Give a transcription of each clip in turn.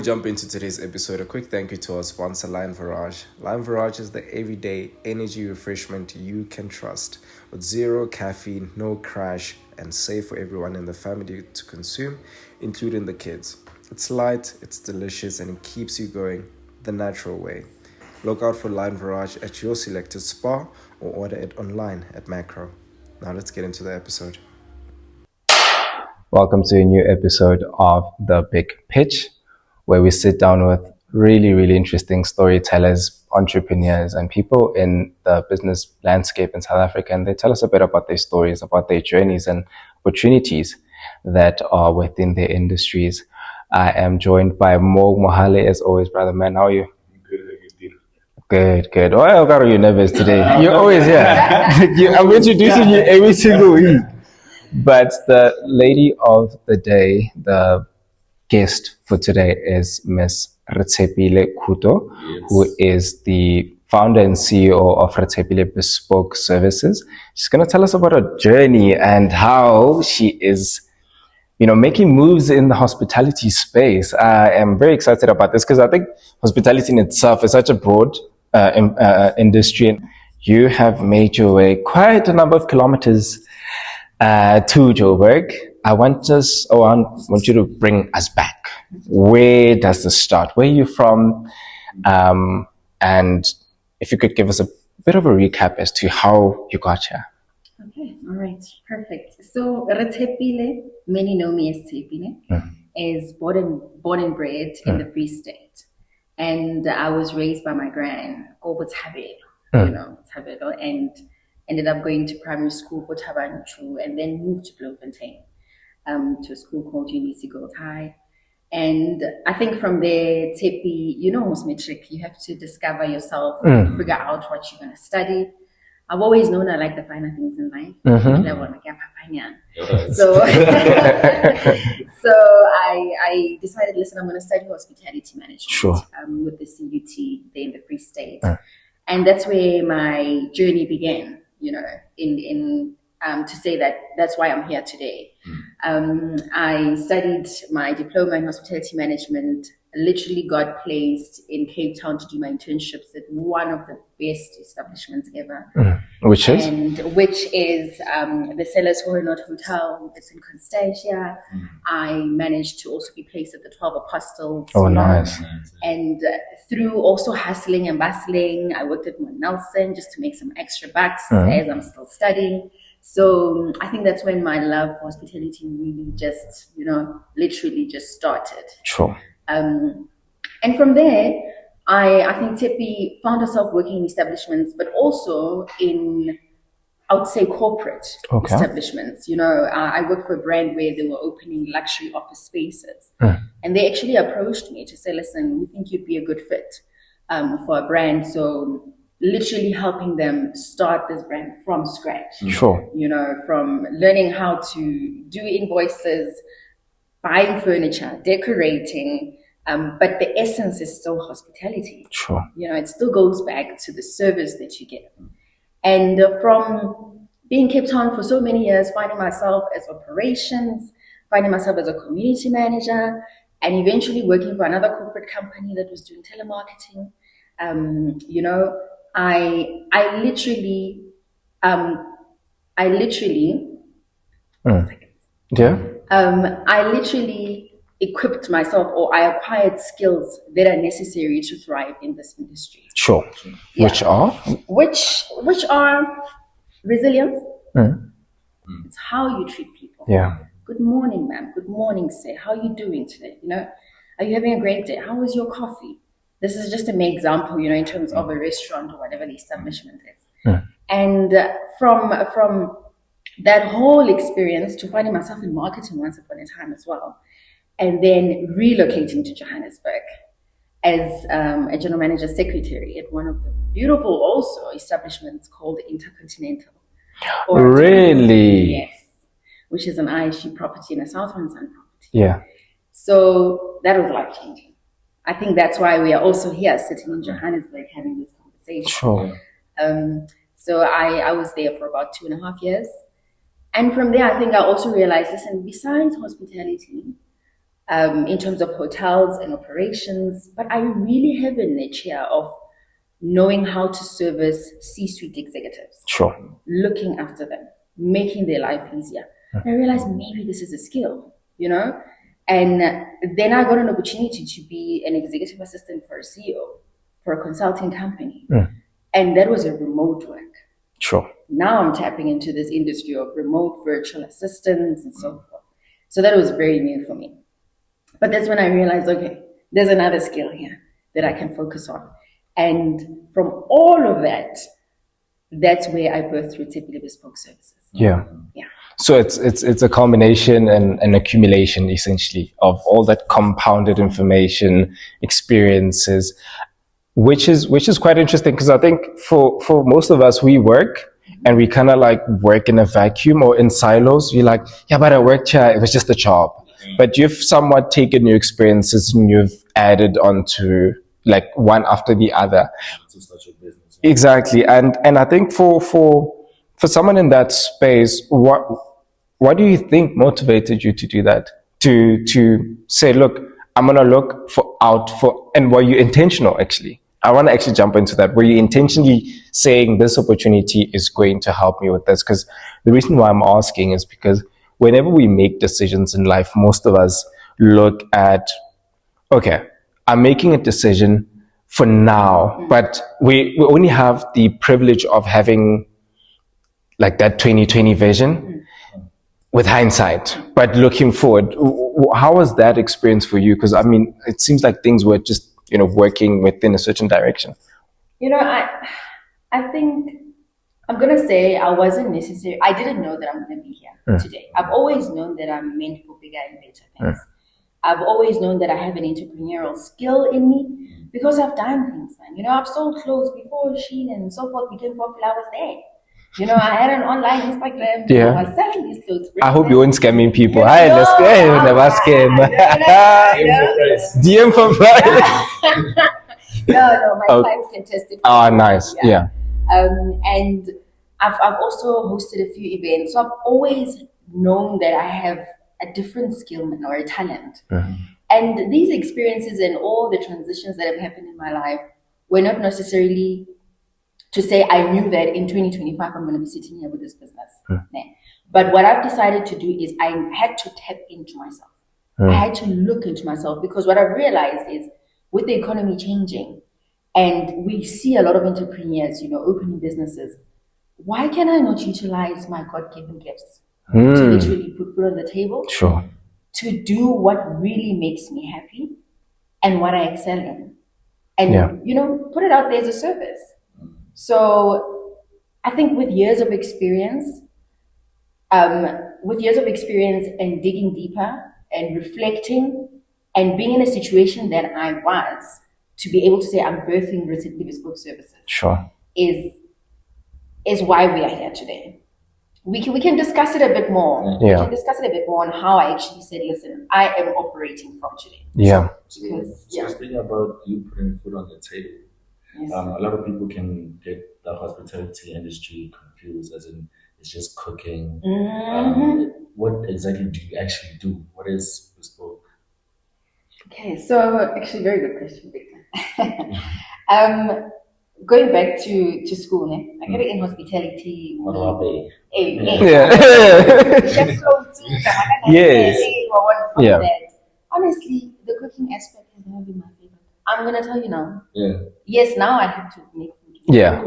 jump into today's episode, a quick thank you to our sponsor, Lion Virage. Lion Virage is the everyday energy refreshment you can trust. With zero caffeine, no crash, and safe for everyone in the family to consume, including the kids. It's light, it's delicious, and it keeps you going the natural way. Look out for Lion Virage at your selected spa or order it online at Macro. Now let's get into the episode. Welcome to a new episode of The Big Pitch, where we sit down with really interesting storytellers, entrepreneurs, and people in the business landscape in South Africa. And they tell us a bit about their stories, about their journeys and opportunities that are within their industries. I am joined by Mo Mohale, as always, brother man. How are you? Good. Why are you nervous today? You're always here. I'm introducing you every single week. But the lady of the day, the guest for today, is Miss Retshepile Khuto, who is the founder and CEO of Retshepile Bespoke Services. She's going to tell us about her journey and how she is, making moves in the hospitality space. I am very excited about this because I think hospitality in itself is such a broad industry. You have made your way quite a number of kilometers to Joburg. I want you to bring us back. Where does this start? Where are you from? And if you could give us a bit of a recap as to how you got here. Okay, all right, perfect. So Retshepile, many know me as Tshepile, is born and bred in the Free State. And I was raised by my gran, Tabelo, and ended up going to primary school, Botabanchu, and then moved to Bloemfontein, to a school called UBC Girls High. And I think from there, Tshepi, almost metric, you have to discover yourself, figure out what you're going to study. I've always known I like the finer things in life. So I decided, listen, I'm going to study hospitality management with the CUT there in the Free State. And that's where my journey began, to say that's why I'm here today. I studied my diploma in hospitality management, literally got placed in Cape Town to do my internships at one of the best establishments ever. Which is? Which is the Sellers Hotel. It's in Constantia. I managed to also be placed at the 12 Apostles. Oh, nice. And through also hustling and bustling, I worked at Mount Nelson just to make some extra bucks as I'm still studying. So I think that's when my love for hospitality really just, literally just started. Sure. And from there, I think Tshepi found herself working in establishments, but also in, I would say, corporate establishments. I worked for a brand where they were opening luxury office spaces. And they actually approached me to say, listen, we think you'd be a good fit for a brand. So literally helping them start this brand from scratch. Sure. From learning how to do invoices, buying furniture, decorating, but the essence is still hospitality. Sure. It still goes back to the service that you get. And from being Cape Town for so many years, finding myself as operations, finding myself as a community manager, and eventually working for another corporate company that was doing telemarketing, I literally equipped myself, or I acquired skills that are necessary to thrive in this industry. Sure. Yeah. Which are resilience. It's how you treat people. Yeah. Good morning, ma'am. Good morning, sir. How are you doing today? Are you having a great day? How was your coffee? This is just an example, in terms of a restaurant or whatever the establishment is. And from that whole experience to finding myself in marketing once upon a time as well, and then relocating to Johannesburg as a general manager secretary at one of the beautiful also establishments called Intercontinental. Really? Yes. Which is an IHG property and a Southern Sun property. Yeah. So that was life-changing. I think that's why we are also here sitting in Johannesburg having this conversation. Sure. So I was there for about 2.5 years. And from there, I think I also realized, listen, besides hospitality, in terms of hotels and operations, but I really have a niche here of knowing how to service C-suite executives. Sure. Looking after them, making their life easier. And I realized maybe this is a skill, you know? And then I got an opportunity to be an executive assistant for a CEO for a consulting company. And that was a remote work. Sure. Now I'm tapping into this industry of remote virtual assistants and so forth. So that was very new for me. But that's when I realized, okay, there's another skill here that I can focus on. And from all of that, that's where I birthed Retshepile Bespoke Services. Yeah. Yeah. So it's a combination and an accumulation essentially of all that compounded information, experiences, which is quite interesting, because I think for most of us, we work and we kind of like work in a vacuum or in silos. You're like, yeah, but I worked here, it was just a job. But you've somewhat taken your experiences and you've added onto like one after the other. To such a business. Exactly. And I think for someone in that space, what do you think motivated you to do that? To say, look, I'm gonna look out for, and were you intentional actually? I want to actually jump into that. Were you intentionally saying this opportunity is going to help me with this? Because the reason why I'm asking is because whenever we make decisions in life, most of us look at, okay, I'm making a decision for now, but we only have the privilege of having like that 2020 vision with hindsight, but looking forward. How was that experience for you? Because I mean, it seems like things were just, working within a certain direction. I think I'm going to say I didn't know that I'm going to be here today. I've always known that I'm meant for bigger and better things. I've always known that I have an entrepreneurial skill in me because I've done things, man. I've sold clothes before Shein and so forth became popular. I was there. I had an online Instagram. Yeah. I was selling these clothes. I hope you weren't scamming people. Hi, let's go. Never scam. DM for price. No, my clients can testify. Oh, nice. Yeah. And I've also hosted a few events. So I've always known that I have a different skill or a talent. And these experiences and all the transitions that have happened in my life were not necessarily to say I knew that in 2025 I'm going to be sitting here with this business. But what I've decided to do is I had to tap into myself. I had to look into myself, because what I've realized is with the economy changing and we see a lot of entrepreneurs, opening businesses, why can I not utilize my God-given gifts to literally put food on the table? Sure. To do what really makes me happy and what I excel in. And, put it out there as a service. So I think with years of experience and digging deeper and reflecting and being in a situation that I was, to be able to say I'm birthing Retshepile Bespoke Services. Sure. Is why we are here today. We can discuss it a bit more. Yeah. We can discuss it a bit more on how I actually said, listen, I am operating from today. Yeah. So speaking about you putting food on the table, a lot of people can get the hospitality industry confused, as in it's just cooking. What exactly do you actually do? What is bespoke? Okay, so actually very good question, Victor. Going back to school, I got it in hospitality. Yes. Yeah. Honestly, the cooking aspect has never been my favorite. I'm gonna tell you now. Yeah. Yes, now I have to make food. Yeah.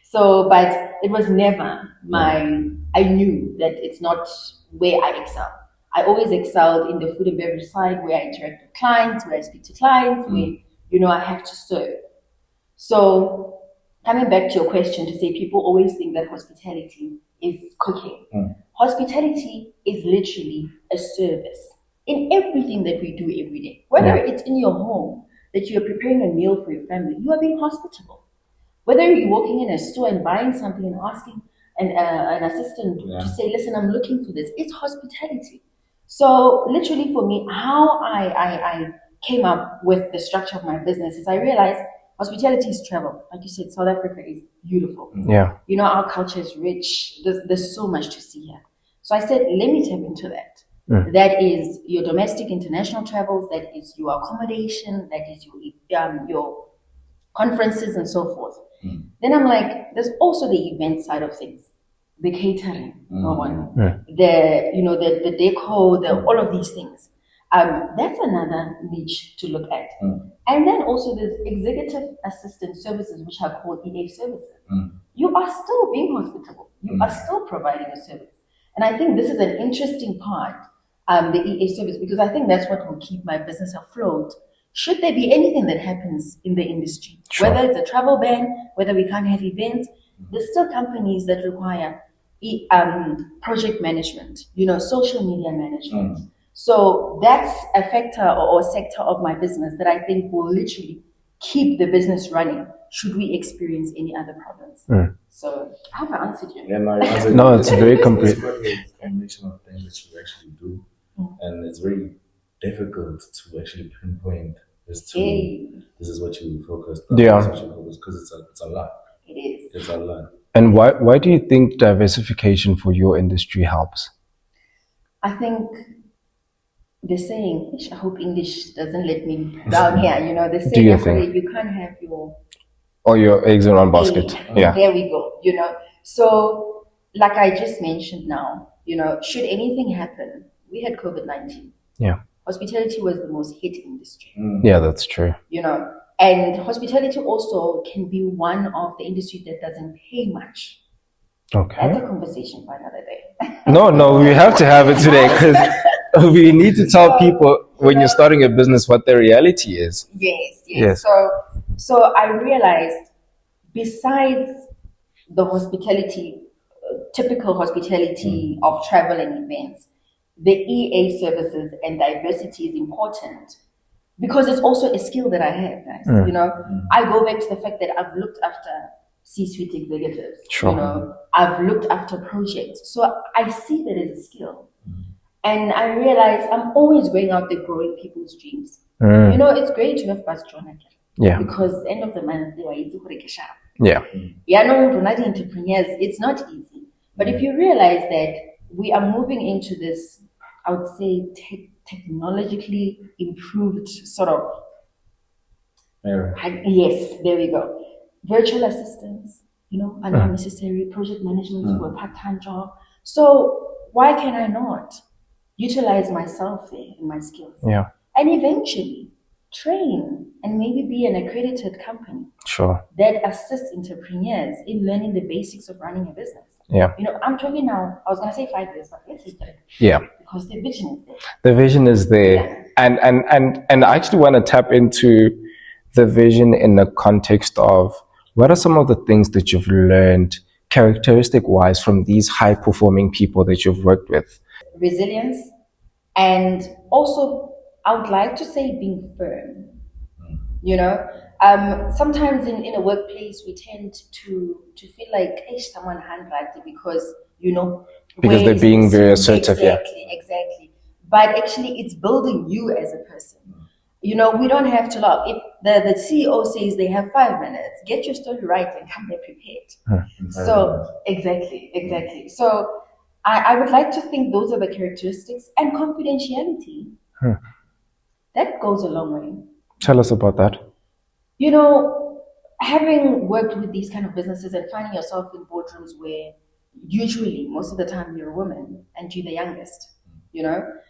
So, but it was never I knew that it's not where I excel. I always excelled in the food and beverage side, where I interact with clients, where I speak to clients, where, I have to serve. So coming back to your question, to say people always think that hospitality is cooking. Hospitality is literally a service in everything that we do every day. Whether it's in your home, that you're preparing a meal for your family, you are being hospitable. Whether you're walking in a store and buying something and asking an assistant to say, listen, I'm looking for this, it's hospitality. So literally for me, how I came up with the structure of my business is I realized hospitality is travel. Like you said, South Africa is beautiful. Yeah. Our culture is rich. There's so much to see here. So I said, let me tap into that. That is your domestic, international travels. That is your accommodation. That is your conferences and so forth. Then I'm like, there's also the event side of things, the catering, the decor, all of these things. That's another niche to look at. And then also there's executive assistant services, which are called EA services. You are still being hospitable. You are still providing a service. And I think this is an interesting part, the EA service, because I think that's what will keep my business afloat. Should there be anything that happens in the industry, whether it's a travel ban, whether we can't have events, there's still companies that require project management, social media management. So that's a factor or sector of my business that I think will literally keep the business running should we experience any other problems. So I hope I answered you. Yeah, no, it's very complete. It's a combination of things that you actually do, and it's very difficult to actually pinpoint as to this is what you focus on. Yeah, because it's a lot. It is. It's a lot. And why do you think diversification for your industry helps? I think the saying, I hope English doesn't let me down here, the saying, you can't have your eggs in one basket. Yeah. There we go, So, like I just mentioned now, should anything happen, we had COVID-19. Yeah. Hospitality was the most hit industry. Yeah, that's true. And hospitality also can be one of the industries that doesn't pay much. Okay. That's a conversation for another day. No, we have to have it today because we need to tell people when you're starting a business what the reality is. Yes. So I realized besides the hospitality, typical hospitality of travel and events, the EA services and diversity is important because it's also a skill that I have, guys. I go back to the fact that I've looked after C-suite executives. Sure. I've looked after projects. So I see that as a skill. And I realize I'm always going out there growing people's dreams. It's great to have Buzz Jonathan. Yeah. Because end of the month, they were easy for the cash out. Yeah. Entrepreneurs, it's not easy. But if you realize that we are moving into this, I would say, technologically improved sort of. Yes, there we go. Virtual assistants, unnecessary project management for a part-time job. So why can I not utilize myself there and my skills? Yeah. And eventually train and maybe be an accredited company. Sure. That assists entrepreneurs in learning the basics of running a business. Yeah. I'm talking now, I was going to say 5 years, but let's say 30. Yeah. Because the vision is there. The vision is there. Yeah. And I actually want to tap into the vision in the context of what are some of the things that you've learned characteristic-wise from these high-performing people that you've worked with? Resilience, and also I would like to say being firm. Sometimes in a workplace we tend to feel like someone handwriting because because they're being very assertive. Exactly. But actually it's building you as a person. We don't have to laugh. If the CEO says they have 5 minutes, get your story right and come there prepared. So exactly. So I would like to think those are the characteristics, and confidentiality. That goes a long way. Tell us about that. Having worked with these kind of businesses and finding yourself in boardrooms where usually most of the time you're a woman and you're the youngest, your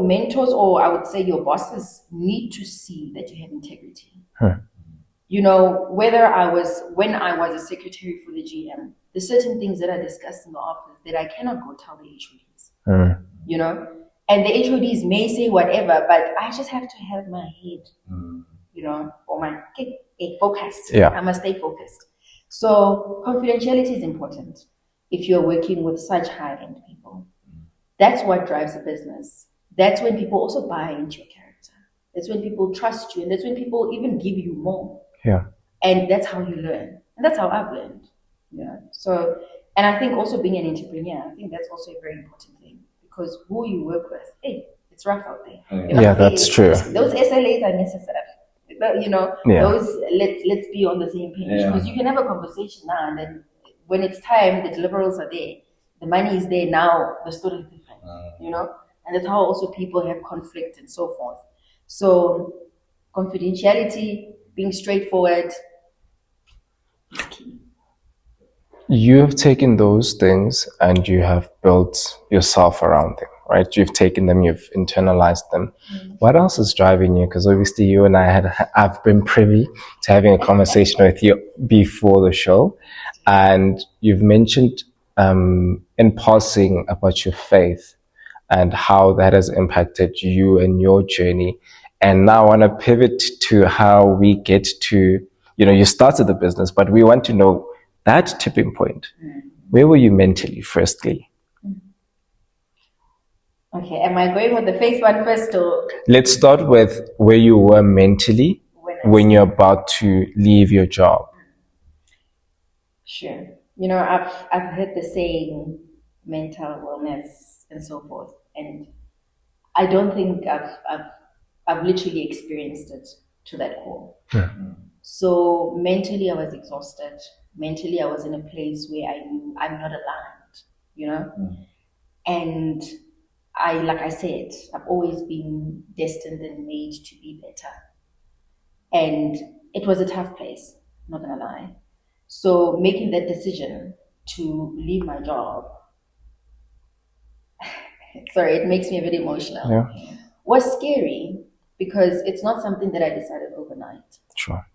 mentors, or I would say your bosses, need to see that you have integrity. When I was a secretary for the GM, there's certain things that are discussed in the office that I cannot go tell the HODs. And the HODs may say whatever, but I just have to have my head, or my focused. Yeah. I must stay focused. So confidentiality is important if you're working with such high-end people. That's what drives a business. That's when people also buy into your character. That's when people trust you, and that's when people even give you more. Yeah. And that's how you learn. And that's how I've learned. So, and I think also being an entrepreneur, I think that's also a very important thing, because who you work with, it's rough out there. Yeah, that's true. Those SLAs are necessary. Those let's be on the same page, because you can have a conversation now, and then when it's time, the deliverables are there. The money is there now. The story is different, you know. And that's how also people have conflict and so forth. So confidentiality, being straightforward, is key. You have taken those things and you have built yourself around them, right? You've taken them, you've internalized them. What else is driving you? Because obviously you and I've been privy to having a conversation with you before the show, and you've mentioned in passing about your faith and how that has impacted you and your journey. And now I want to pivot to how we get to, you started the business, but we want to know that tipping point. Where were you mentally, firstly? Okay, am I going with the faith one first, or? Let's start with where you were mentally when you're about to leave your job. Sure. I've heard the saying mental wellness and so forth, and I don't think I've literally experienced it to that core. So mentally I was exhausted. Mentally I was in a place where I knew I'm not aligned, and like I said, I've always been destined and made to be better. And it was a tough place, not gonna lie. So making that decision to leave my job, sorry, it makes me a bit emotional, was scary because it's not something that I decided overnight. Sure.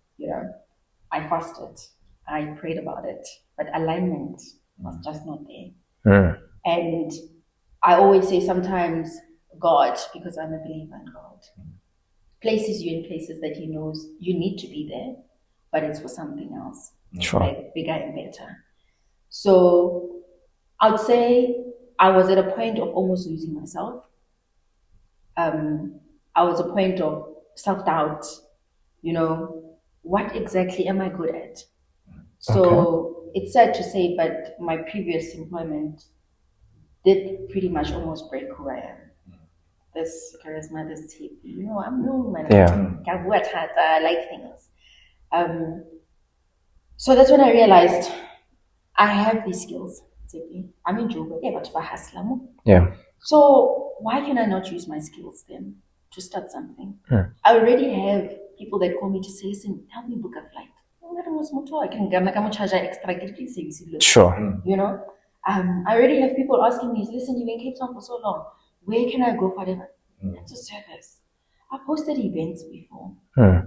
I fasted, I prayed about it, but alignment was just not there. And I always say sometimes God, because I'm a believer in God, places you in places that He knows you need to be there, but it's for something else, like bigger and better. So I'd say I was at a point of almost losing myself. I was at a point of self-doubt, what exactly am I good at? So it's sad to say, but my previous employment did pretty much almost break who I am. This charisma, this hippie, I'm known, man. I like things. So that's when I realized I have these skills. I'm in Joburg, so why can I not use my skills then to start something? I already have people that call me to say, listen, help me book a flight. I can charge extra. Sure. I already have people asking me, listen, you've been in Cape Town for so long. Where can I go for them? It's a service. I posted events before.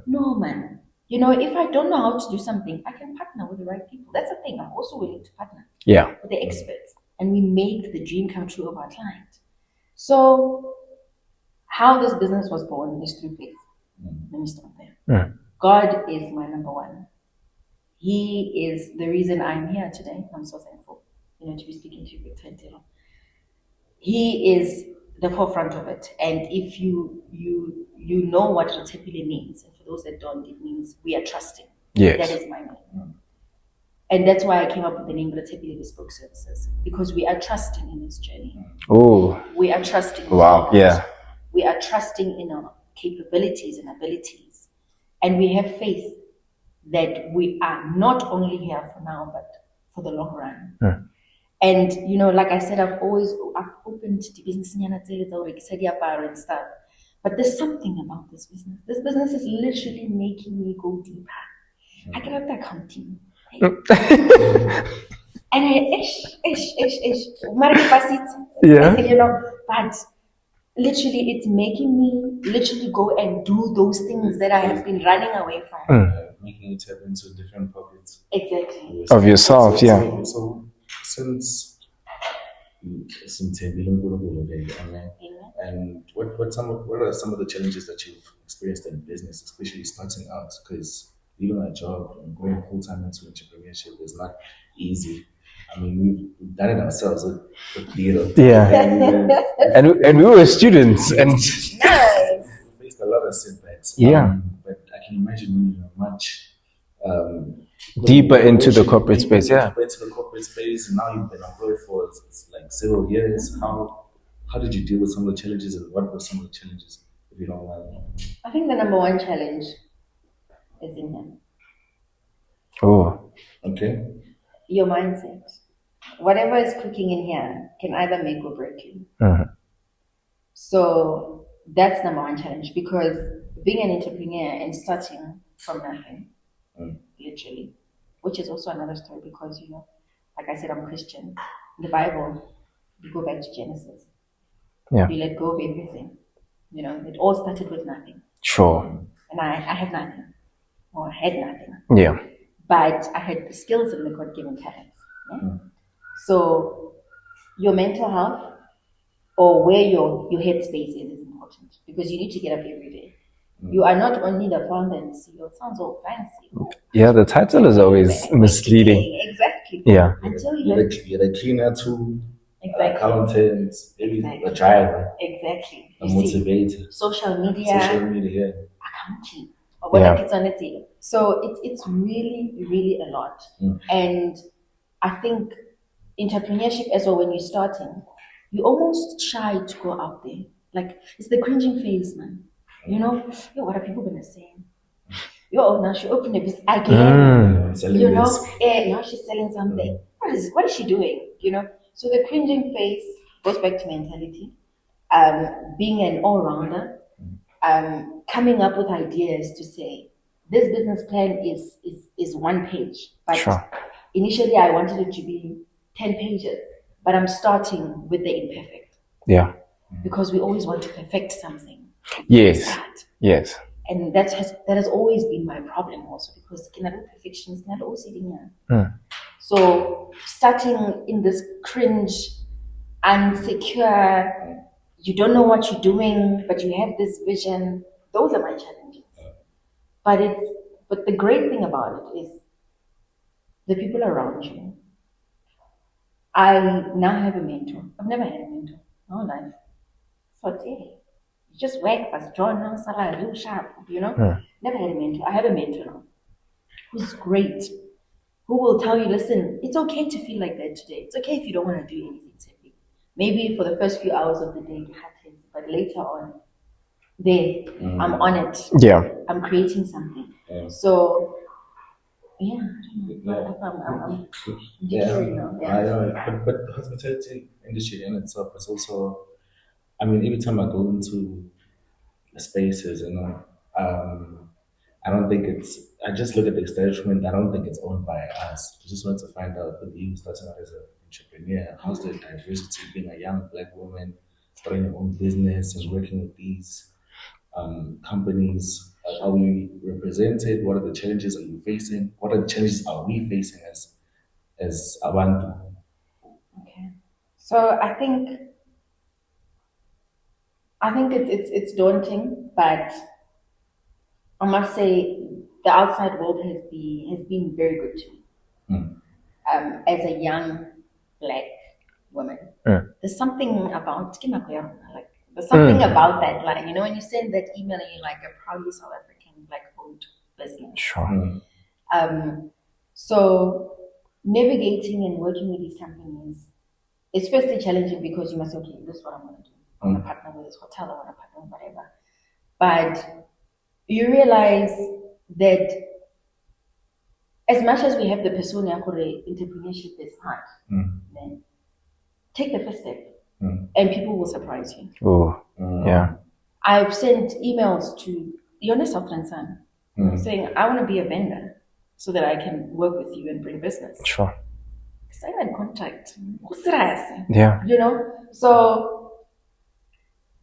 No, man. If I don't know how to do something, I can partner with the right people. That's the thing. I'm also willing to partner with the experts. And we make the dream come true of our client. So how this business was born is through faith. Let me start there. God is my number one. He is the reason I'm here today. I'm so thankful, to be speaking to you, Victor and Tiro. He is the forefront of it. And if you know what Retshepile means, and for those that don't, it means we are trusting. Yes. That is my name. And that's why I came up with the name Retshepile Bespoke Services, because we are trusting in this journey. Oh. We are trusting in God. Yeah. We are trusting in our capabilities and abilities. And we have faith that we are not only here for now, but for the long run. And, like I said, I've opened the business and stuff. But there's something about this business. This business is literally making me go deeper. I get out accounting. And but literally it's making me literally go and do those things that I have been running away from. Making you tap into different pockets. Exactly. Of yourself, So since and what are some of the challenges that you've experienced in business, especially starting out? Because leaving a job and going full time into entrepreneurship is not easy. I mean, we've done it ourselves with Tiro. Yeah. and we were students and nice. We faced a lot of setbacks. But I can imagine you're much deeper into the corporate space. Deeper into the corporate space, and now you've been employed for like several years. How did you deal with some of the challenges, and what were some of the challenges, if you don't mind? I think the number one challenge is in him. Oh. Okay. Your mindset. whatever is cooking in here can either make or break you. So that's number one challenge, because being an entrepreneur and starting from nothing, literally, which is also another story, because, you know, like I said, I'm Christian. In the Bible, you go back to Genesis. Yeah. You let go of everything. You know, it all started with nothing. Sure. And I have nothing, or had nothing. Yeah. But I had the skills and the God-given talents. Yeah? So your mental health, or where your headspace is important, because you need to get up every day. You are not only the founder and CEO. It sounds all fancy. Yeah, the title is always misleading. Exactly. Yeah. Until You're the cleaner too, exactly. accountant, Exactly. a driver, Exactly. a motivator, social media, accounting, or whatever it's on the table. So it's really, really a lot. And I think entrepreneurship as well, when you're starting, you almost shy to go out there. Like, it's the cringing phase, man. You know, yo, what are people gonna say? Yo, now she opened a business again. You know, now she's selling something. What is she doing? You know, so the cringing phase goes back to mentality. Being an all-rounder, coming up with ideas to say this business plan is one page, but initially I wanted it to be 10 pages, but I'm starting with the imperfect. Yeah. Because we always want to perfect something. Yes. Yes. And that has always been my problem also, because perfection is not always sitting here. So starting in this cringe, insecure, you don't know what you're doing, but you have this vision. Those are my challenges. But the great thing about it is the people around you. I now have a mentor. I've never had a mentor my whole life. So you just work as John, salary, sharp, you know. Never had a mentor. I have a mentor now who's great, who will tell you, listen, it's okay to feel like that today. It's okay if you don't want to do anything today. Maybe for the first few hours of the day you have things, but later on, I'm on it. Yeah. I'm creating something. So yeah, I'm deterring now. I know, but the hospitality industry in itself is also, I mean, every time I go into the spaces, you know, I don't think I just look at the establishment, I don't think it's owned by us. I just want to find out with you starting out as an entrepreneur, how's the diversity, being a young Black woman, starting your own business and working with these companies? Are we represented? What are the challenges are you facing? What are the challenges are we facing as Abantu? Okay. So I think it's daunting, but I must say the outside world has been very good to me. As a young Black woman, there's something about there's something about that. Like, you know, when you send that email and you're like a proudly South African Black-owned business. Sure. So navigating and working with these companies is firstly challenging, because you must say, okay, this is what I'm going to do. I want to partner with this hotel, I want to partner with whatever. But you realize that as much as we have the persona for entrepreneurship is hard, then take the first step, and people will surprise you. Oh, yeah. I've sent emails to Yone Southland Sun saying, I want to be a vendor so that I can work with you and bring business. Sure. Sign that contract. Yeah. You know? So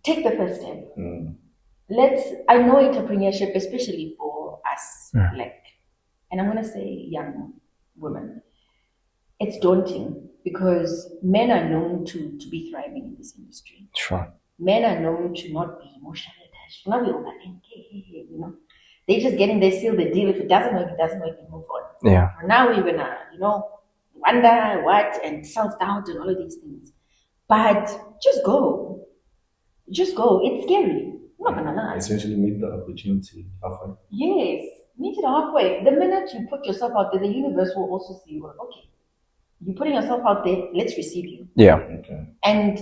take the first step. I know entrepreneurship, especially for us, Black, and I'm going to say young women, it's daunting, because men are known to be thriving in this industry. Sure. Men are known to not be emotionally attached. Not be overthinking, you know. They just get in, they seal the deal. If it doesn't work, we move on. Yeah. Now we're gonna, you know, wonder what and self-doubt and all of these things. But just go. Just go. It's scary. I'm not gonna lie. Essentially meet the opportunity halfway. Yes. Meet it halfway. The minute you put yourself out there, the universe will also see you. Okay. You're putting yourself out there, let's receive you. Yeah. Okay. And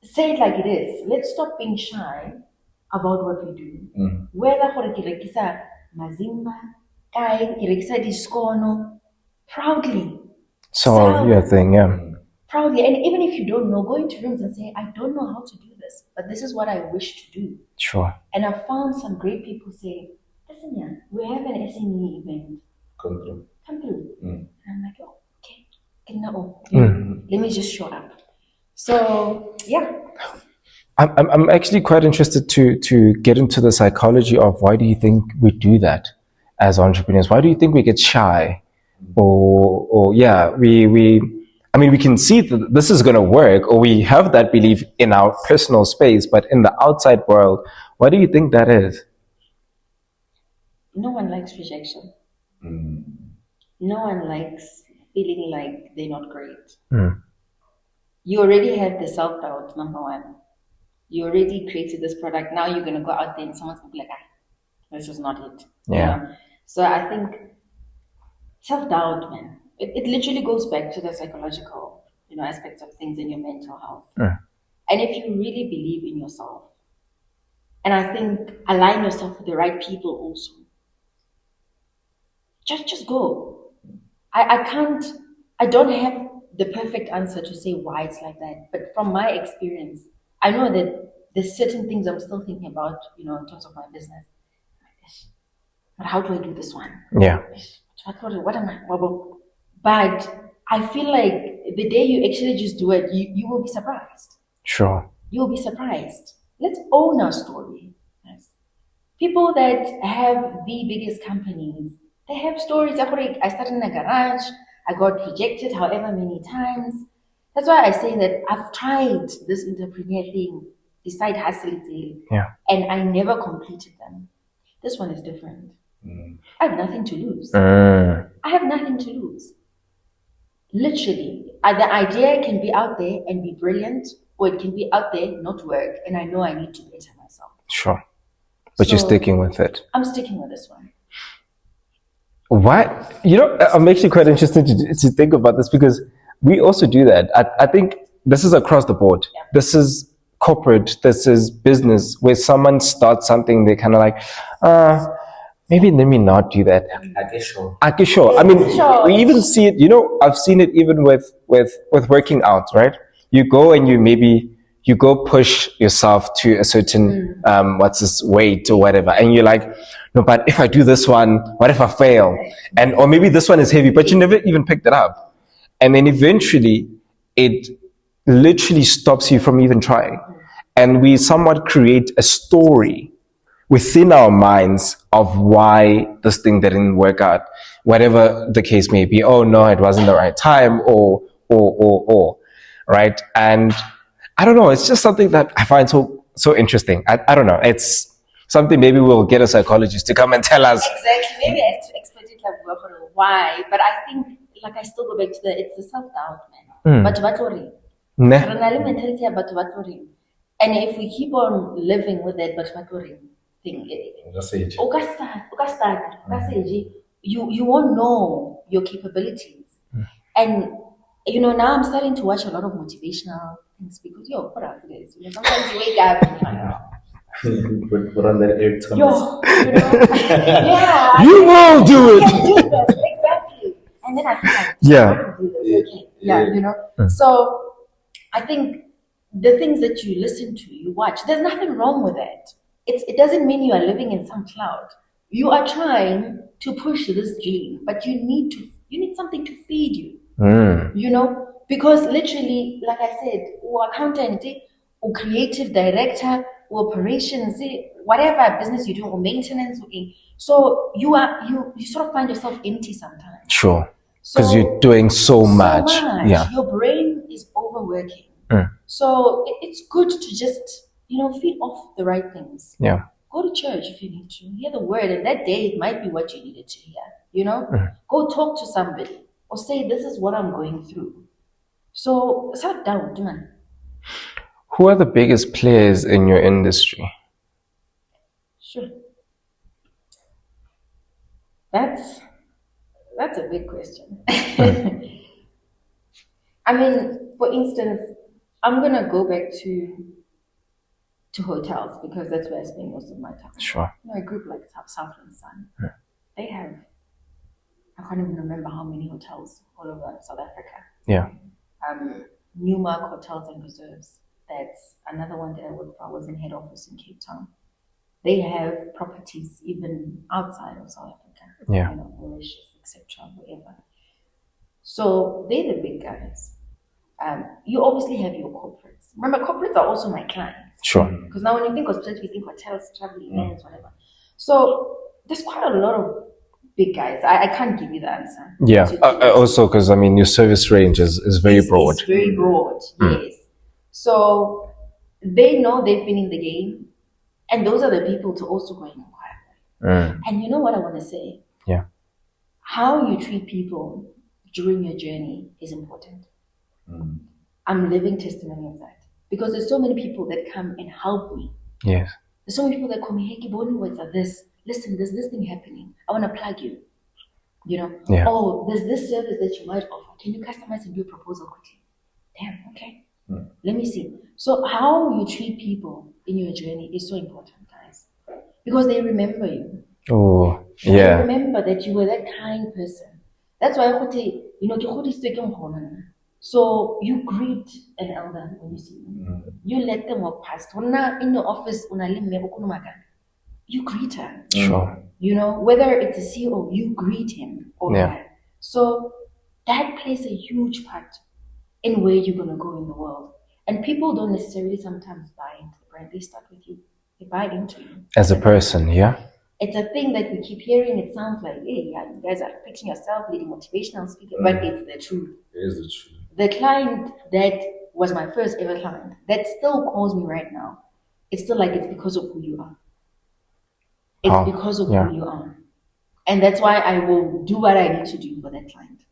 say it like it is. Let's stop being shy about what we do. Whether for kirekisa mazimba, kai kirekisa diskono, proudly. So your thing, yeah. proudly. And even if you don't know, go into rooms and say, I don't know how to do this, but this is what I wish to do. Sure. And I found some great people say, listen, yeah, we have an SME event. Come through. And I'm like, oh, okay. Let me just show up. So, yeah. I'm actually quite interested to get into the psychology of why do you think we do that as entrepreneurs? Why do you think we get shy? Or yeah, we can see that this is going to work, or we have that belief in our personal space, but in the outside world, why do you think that is? No one likes rejection. No one likes feeling like they're not great. You already have the self-doubt, number one. You already created this product. Now you're going to go out there and someone's going to be like, this is not it. Yeah. You know? So I think self-doubt, man, it literally goes back to the psychological, aspects of things in your mental health. And if you really believe in yourself, and I think align yourself with the right people also, just go. I don't have the perfect answer to say why it's like that, but from my experience, I know that there's certain things I'm still thinking about, in terms of my business. But how do I do this one? Yeah. What am I? But I feel like the day you actually just do it, you will be surprised. Sure. You'll be surprised. Let's own our story. Yes. People that have the biggest companies, they have stories. I started in a garage. I got rejected however many times. That's why I say that I've tried this entrepreneur thing, the side hustle thing, and I never completed them. This one is different. I have nothing to lose. I have nothing to lose. Literally, the idea can be out there and be brilliant, or it can be out there, not work, and I know I need to better myself. Sure. But you're sticking with it. I'm sticking with this one. Why? I'm actually quite interested to think about this, because we also do that. I think this is across the board. Yeah. This is corporate. This is business, where someone starts something, they're kind of like, maybe let me not do that. Sure. I mean, we even see it, I've seen it even with working out, right? You go and you go push yourself to a certain, weight or whatever. And you're like, no, but if I do this one, what if I fail? Or maybe this one is heavy, but you never even picked it up. And then eventually it literally stops you from even trying. And we somewhat create a story within our minds of why this thing didn't work out, whatever the case may be. Oh no, it wasn't the right time, or, right? And I don't know, it's just something that I find so interesting. I don't know, it's something maybe we'll get a psychologist to come and tell us. Exactly, maybe I expect it like why, but I think, like, I still go back to it's the self-doubt, man. But mentality about and if we keep on living with that thing, you won't know your capabilities. And now I'm starting to watch a lot of motivational things, because sometimes you wake up and find out. We're on that air time. Yeah, you will do it. Do this. Exactly. And then I feel like, I can do this. Okay. So I think the things that you listen to, you watch, there's nothing wrong with that. It doesn't mean you are living in some cloud. You are trying to push this dream, but you need something to feed you. Because literally, like I said, or accountant, or creative director, or operations, whatever business you do, or maintenance, so you sort of find yourself empty sometimes. Sure. Because you're doing so much. Yeah. Your brain is overworking. So it's good to just, feed off the right things. Yeah. Go to church if you need to. Hear the word, and that day it might be what you needed to hear. Go talk to somebody, or say, this is what I'm going through. So self-doubt, man. Who are the biggest players in your industry? Sure. That's a big question. I mean, for instance, I'm gonna go back to hotels, because that's where I spend most of my time. Sure. A group like Southland Sun, they have, I can't even remember how many hotels all over South Africa. Yeah. Newmark Hotels and Reserves. That's another one that I worked for. I was in head office in Cape Town. They have properties even outside of South Africa. Yeah. You know, Mauritius, etc., wherever. So they're the big guys. You obviously have your corporates. Remember, corporates are also my clients. Sure. Because now when you think hospitality, you think hotels, travel, events, whatever. So there's quite a lot of big guys. I can't give you the answer. Yeah. Also, because I mean, your service range is very broad. It's very broad, yes. So they know they've been in the game, and those are the people to also go and inquire. And you know what I want to say? Yeah. How you treat people during your journey is important. I'm living testimony of that. Because there's so many people that come and help me. Yes. There's so many people that call me, hey, Kiboni, what's this? Listen, there's this thing happening. I want to plug you. You know? Yeah. Oh, there's this service that you might offer. Can you customize and do a proposal quickly? Damn, okay. Let me see. So how you treat people in your journey is so important, guys. Because they remember you. Oh, yeah. They remember that you were that kind person. That's why so you greet an elder when you see them. You let them walk past. In the office, you greet her. Sure. You know, whether it's a CEO, you greet him or that. So that plays a huge part in where you're going to go in the world. And people don't necessarily sometimes buy into the brand. They start with you. They buy into you. As a person, yeah? It's a thing that we keep hearing. It sounds like, hey, yeah, you guys are pitching yourself, leading motivational speaker, but it's the truth. It is the truth. The client that was my first ever client, that still calls me right now, it's still like it's because of who you are. It's because of who you are. And that's why I will do what I need to do for that client.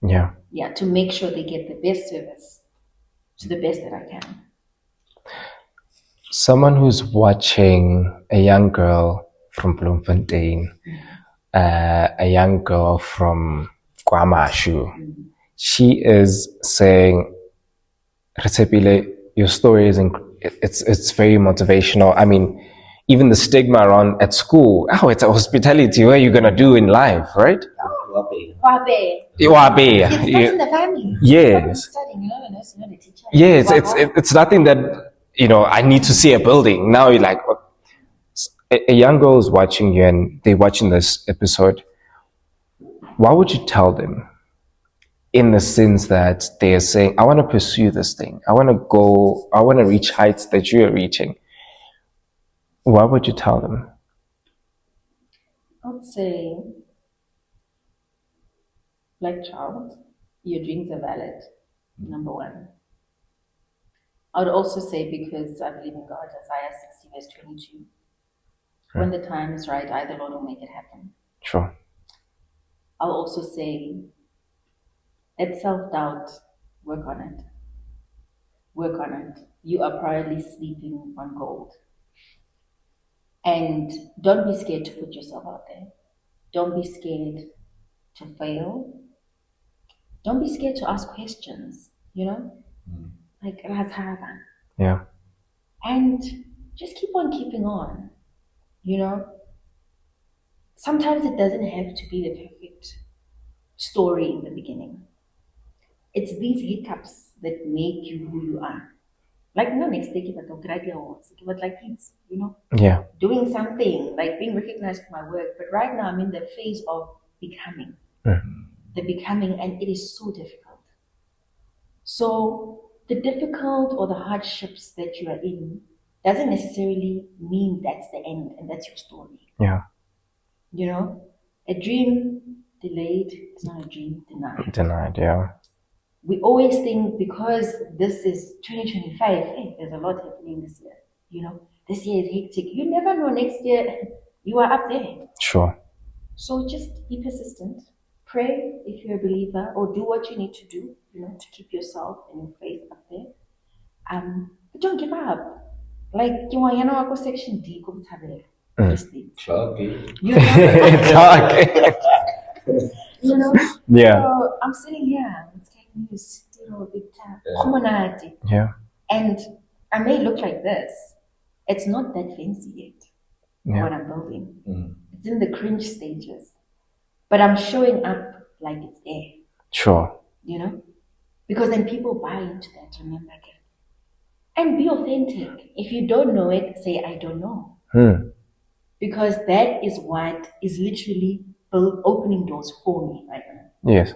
Yeah. Yeah, to make sure they get the best service to the best that I can. Someone who's watching a young girl from Bloemfontein, a young girl from KwaMashu, she is saying, Retshepile, your story is it's very motivational. I mean, even the stigma around at school, it's a hospitality, what are you gonna do in life, right? Wabe. It's not in the family. Yes. Studying, you know, the teacher. Yes, it's nothing that, you know, I need to see a building. Now you're like, a young girl is watching you and they're watching this episode. What would you tell them? In the sense that they are saying, I want to pursue this thing. I want to reach heights that you are reaching. What would you tell them? I would say, like child, your dreams are valid, number one. I would also say, because I believe in God, Isaiah 60 verse 22, when the time is right, I, the Lord, will make it happen. Sure. I'll also say, let self-doubt, work on it. Work on it. You are probably sleeping on gold. And don't be scared to put yourself out there. Don't be scared to fail. Don't be scared to ask questions, you know? Like, yeah. And just keep on keeping on, you know? Sometimes it doesn't have to be the perfect story in the beginning. It's these hiccups that make you who you are. Like, no, next day, but like it's, you know, doing something, like being recognized for my work. But right now, I'm in the phase of becoming. The becoming, and it is so difficult. So the difficult or the hardships that you are in doesn't necessarily mean that's the end and that's your story. Yeah. You know, a dream delayed is not a dream denied. Denied, yeah. We always think because this is 2025, hey, there's a lot happening this year. You know, this year is hectic. You never know, next year you are up there. Sure. So just be persistent. Pray if you're a believer, or do what you need to do, you know, to keep yourself and your faith up there. But don't give up. Like, you want to section D, go you know? Yeah. So I'm sitting here, it's getting news, Tiro, big tap, yeah. And I may look like this. It's not that fancy yet, what I'm building. It's in the cringe stages. But I'm showing up like it's there. Sure. You know? Because then people buy into that, remember, Kev. And be authentic. If you don't know it, say, I don't know. Because that is what is literally opening doors for me right now. Yes.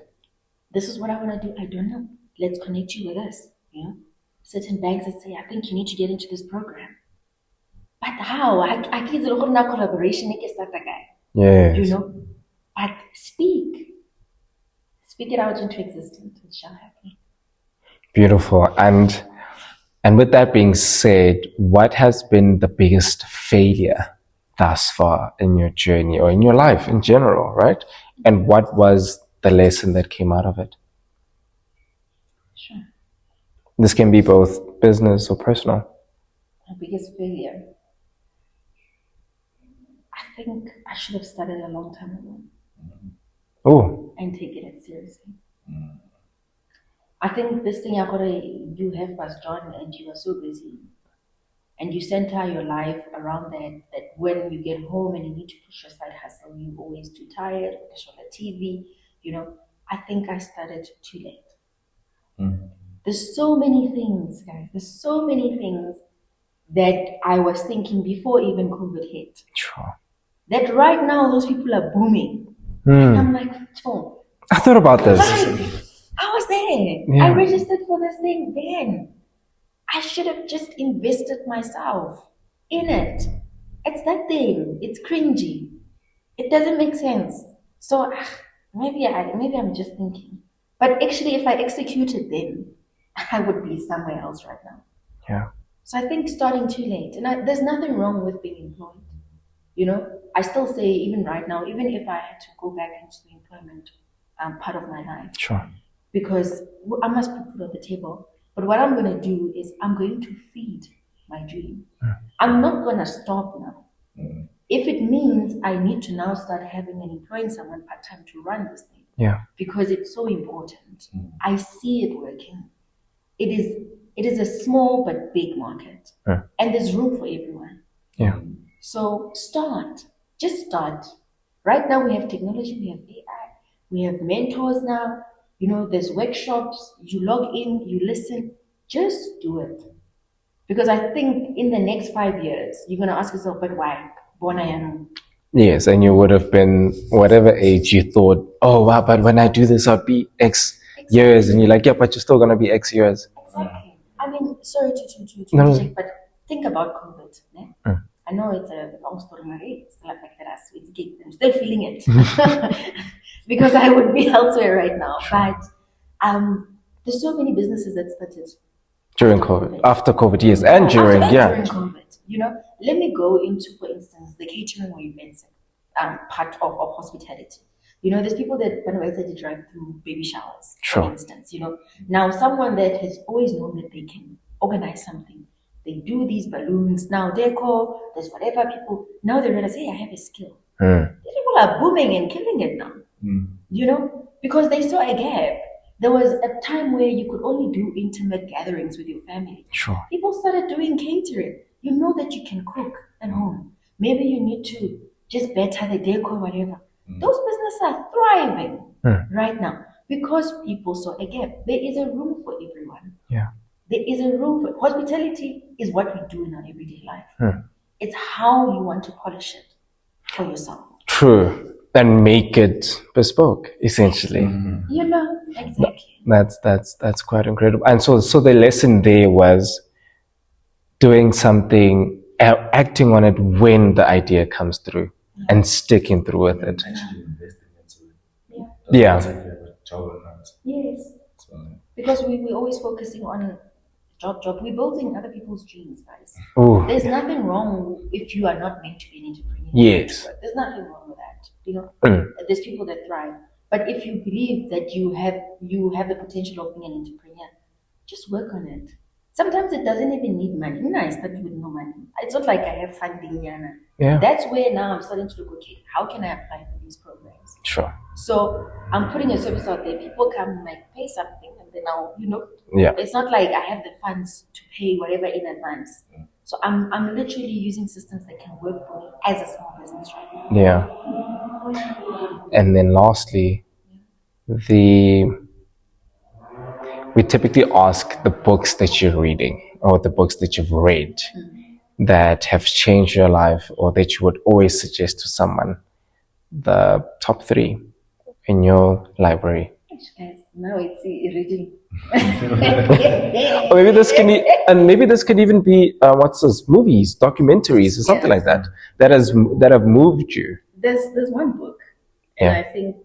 This is what I want to do. I don't know. Let's connect you with us. You know, certain banks that say, I think you need to get into this program. But how? I can't do a collaboration. Yes. You know, but speak it out into existence. It shall happen. Beautiful. And with that being said, what has been the biggest failure thus far in your journey or in your life in general, right? And what was the lesson that came out of it? Sure. This can be both business or personal. My biggest failure. I think I should have started a long time ago. Oh. And taken it seriously. I think this thing you have was John, and you are so busy. And you center your life around that when you get home and you need to push your side hustle, you're always too tired, watch on the TV, you know. I think I started too late. There's so many things, guys. There's so many things that I was thinking before even COVID hit. Sure. That right now those people are booming. And I'm like, oh. I thought about this. I was there. Yeah. I registered for this thing then. I should have just invested myself in it. It's that thing. It's cringy. It doesn't make sense. So maybe I'm just thinking. But actually, if I executed then, I would be somewhere else right now. Yeah. So I think starting too late. And there's nothing wrong with being employed. You know, I still say even right now, even if I had to go back into the employment part of my life. Sure. Because I must put food on the table. But what I'm going to do is I'm going to feed my dream. I'm not going to stop now. If it means I need to now start having and employing someone part-time to run this thing. Yeah. Because it's so important. I see it working. It is a small but big market. And there's room for everyone. Yeah. So start. Just start. Right now we have technology, we have AI, we have mentors now. You know, there's workshops, you log in, you listen, just do it. Because I think in the next 5 years, you're going to ask yourself, but why? Yes, and you would have been whatever age you thought, oh, wow, but when I do this, I'll be X years. And you're like, yeah, but you're still going to be X years. Exactly. I mean, sorry to No. but think about COVID. Ne? I know it's a long story, Marie. It's still affected us. I'm still feeling it. Because I would be elsewhere right now. But there's so many businesses that started during COVID, after COVID, yes, and during COVID. You know, let me go into, for instance, the catering or events part of hospitality. You know, there's people that they drive through baby showers, sure. For instance. You know, now someone that has always known that they can organize something. They do these balloons now, decor, there's whatever people now they realize, hey, I have a skill. These people are booming and killing it now. You know, because they saw a gap. There was a time where you could only do intimate gatherings with your family. Sure. People started doing catering. You know that you can cook at home. Maybe you need to just better the decor, whatever. Those businesses are thriving right now because people saw a gap. There is a room for everyone. Yeah. There is a room for hospitality is what we do in our everyday life. It's how you want to polish it for yourself. True. And make it bespoke, essentially. You know, exactly. That's quite incredible. And so the lesson there was doing something, acting on it when the idea comes through, and sticking through with it. Actually investing into it. Yeah. It's like you have a job or not. Yes. So, Because we're always focusing on job. We're building other people's dreams, guys. Ooh. There's nothing wrong if you are not meant to be an entrepreneur. Yes. There's nothing wrong with that. You know, there's people that thrive. But if you believe that you have the potential of being an entrepreneur, just work on it. Sometimes it doesn't even need money. I started with no money. It's not like I have funding, Yana. Yeah. That's where now I'm starting to look, okay, how can I apply for these programs? Sure. So I'm putting a service out there. People come like pay something, and then now Yeah. it's not like I have the funds to pay whatever in advance. So I'm literally using systems that can work for me as a small business right now. Yeah. And then lastly, we we typically ask the books that you're reading or the books that you've read that have changed your life or that you would always suggest to someone. The top 3 in your library. Guys, now it's reading. Or maybe this can even be movies, documentaries, or something like that that have moved you. There's one book, and I think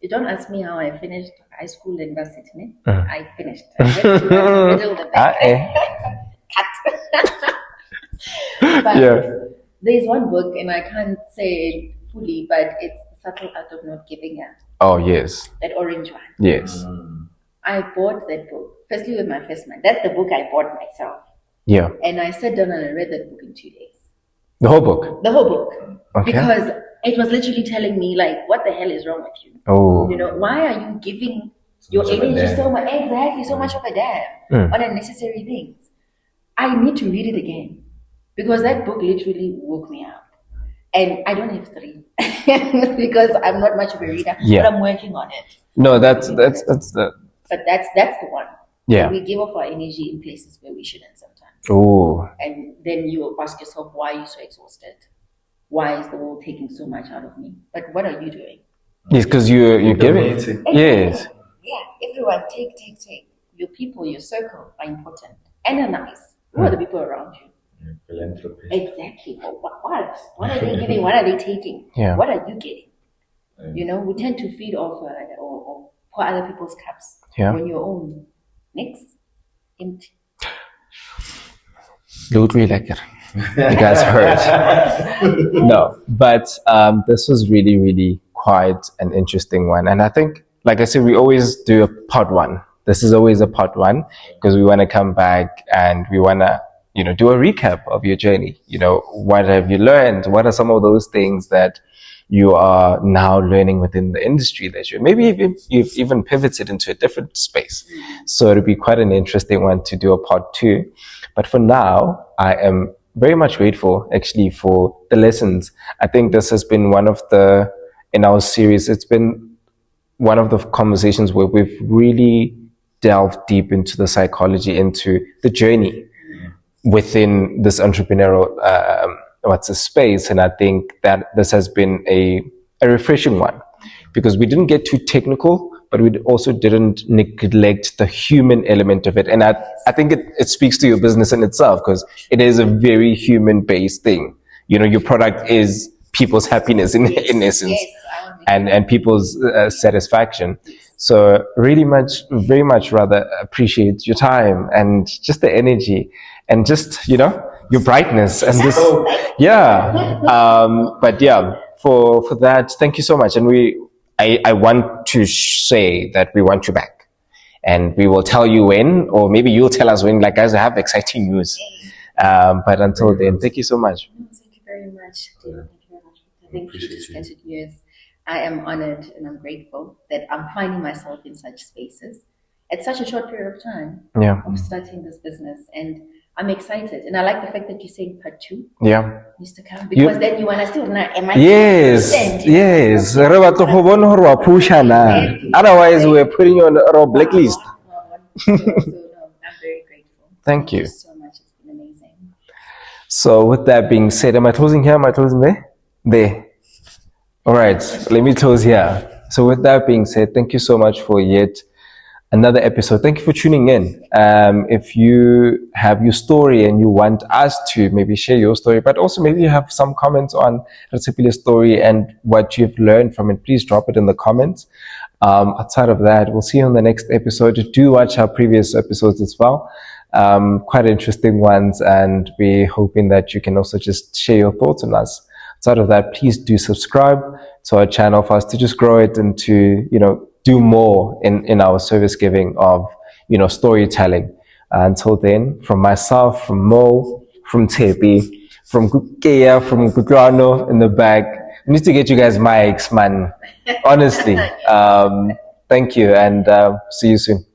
you don't ask me how I finished high school and university. I finished. I went to the middle of the back. But there's one book, and I can't say it fully, but it's The Subtle Art of Not Giving Up. Oh yes. That orange one. Yes. I bought that book firstly with my first man. That's the book I bought myself. Yeah. And I sat down and I read that book in 2 days. The whole book. The whole book. Okay. Because it was literally telling me like, what the hell is wrong with you? Oh. You know, why are you giving your energy so much of a damn on unnecessary things? I need to read it again because that book literally woke me up. And I don't have 3 because I'm not much of a reader, but I'm working on it. No, that's the. But that's the one. Yeah. We give off our energy in places where we shouldn't sometimes. Oh. And then you ask yourself, why are you so exhausted? Why is the world taking so much out of me? But what are you doing? Yes, because you're giving. Yes. Yeah, everyone take. Your people, your circle are important. Analyze. Who are the people around you? Philanthropy. Exactly. What are they giving? What are they taking? Yeah. What are you getting? You know, we tend to feed off or pour other people's cups when your own next empty. Don't really like it. You guys heard. No, but this was really, really quite an interesting one. And I think, like I said, we always do a part 1. This is always a part 1 because we want to come back and we want to, do a recap of your journey. What have you learned? What are some of those things that you are now learning within the industry that you've even pivoted into a different space? So it'll be quite an interesting one to do a part 2. But for now, I am very much grateful actually for the lessons. I think this has been in our series, it's been one of the conversations where we've really delved deep into the psychology, into the journey within this entrepreneurial space. And I think that this has been a refreshing one because we didn't get too technical, but we also didn't neglect the human element of it. And I think it speaks to your business in itself because it is a very human-based thing. Your product is people's happiness in essence, and people's satisfaction. So very much rather appreciate your time and just the energy and just, your brightness and this, but yeah, for that, thank you so much. And I want to say that we want you back and we will tell you when, or maybe you'll tell us when, like guys, I have exciting news. But until then, thank you so much. Thank you very much. Thank you very much. I think you just started years. I am honored and I'm grateful that I'm finding myself in such spaces at such a short period of time of starting this business. And I'm excited. And I like the fact that you're saying part 2 needs to come because then you want to still know, am I yes. Otherwise we're putting you on a blacklist. I'm very grateful. Thank you so much. It's been amazing. So with that being said, am I closing here? Am I closing there? There. All right, let me close here. So with that being said, thank you so much for yet another episode. Thank you for tuning in. If you have your story and you want us to maybe share your story, but also maybe you have some comments on Retshepile's story and what you've learned from it, please drop it in the comments. Outside of that, we'll see you on the next episode. Do watch our previous episodes as well. Quite interesting ones, and we're hoping that you can also just share your thoughts on us. Outside of that, please do subscribe to our channel for us to just grow it and to, do more in our service giving of, storytelling. Until then, from myself, from Mo, from Tepi, from Kea, from Kutlwano in the back, I need to get you guys mics, man. Honestly. Thank you and see you soon.